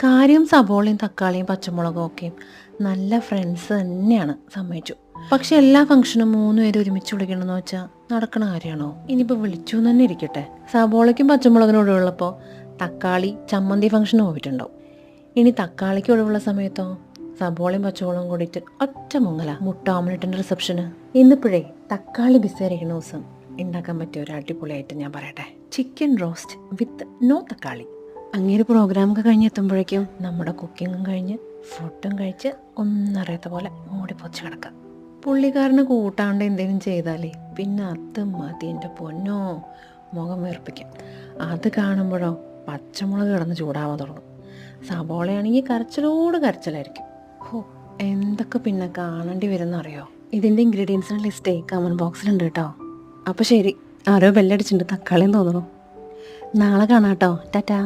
കാര്യം സബോളയും തക്കാളിയും പച്ചമുളകും ഒക്കെയും നല്ല ഫ്രണ്ട്സ് തന്നെയാണ്, സമ്മതിച്ചു. പക്ഷെ എല്ലാ ഫംഗ്ഷനും 3 പേര് ഒരുമിച്ച് വിളിക്കണമെന്ന് വെച്ചാൽ നടക്കണ കാര്യമാണോ? ഇനിയിപ്പോൾ വിളിച്ചു എന്ന് തന്നെ ഇരിക്കട്ടെ. സബോളയ്ക്കും പച്ചമുളകിനും ഒഴിവുള്ളപ്പോൾ തക്കാളി ചമ്മന്തി ഫംഗ്ഷന് പോയിട്ടുണ്ടാവും. ഇനി തക്കാളിക്ക് ഒഴിവുള്ള സമയത്തോ സബോളയും പച്ചമുളകും കൂടിയിട്ട് ഒറ്റ മുങ്ങല മുട്ട ഓംലെറ്റിൻ്റെ റിസപ്ഷന്. ഇന്നിപ്പോഴേ തക്കാളി ബിസിയായിരിക്കുന്ന ദിവസം ഉണ്ടാക്കാൻ പറ്റിയ ഒരു അടിപൊളിയായിട്ട് ഞാൻ പറയട്ടെ, ചിക്കൻ റോസ്റ്റ് വിത്ത് നോ തക്കാളി. അങ്ങേര് പ്രോഗ്രാമൊക്കെ കഴിഞ്ഞ് എത്തുമ്പോഴേക്കും നമ്മുടെ കുക്കിങ്ങും കഴിഞ്ഞ് ഫുഡും കഴിച്ച് ഒന്നറിയാത്ത പോലെ മൂടിപ്പൊച്ച് കിടക്കാം. പുള്ളിക്കാരന് കൂട്ടാണ്ട് എന്തെങ്കിലും ചെയ്താലേ പിന്നെ അത് മതി എൻ്റെ പൊന്നോ, മുഖം വീർപ്പിക്കും. അത് കാണുമ്പോഴോ പച്ചമുളക് കിടന്ന് ചൂടാവാൻ തുടങ്ങും. സബോളയാണെങ്കിൽ കരച്ചിലോട് കരച്ചിലായിരിക്കും. ഹോ, എന്തൊക്കെ പിന്നെ കാണേണ്ടി വരുന്നറിയോ. ഇതിൻ്റെ ഇൻഗ്രീഡിയൻസിൻ്റെ ലിസ്റ്റേ കമൻറ്റ് ബോക്സിലുണ്ട് കേട്ടോ. അപ്പോൾ ശരി, ആരോ ബെല്ലടിച്ചിട്ടുണ്ട്, തക്കാളിയും തോന്നണു. നാളെ കാണാം കേട്ടോ. ടാറ്റാ.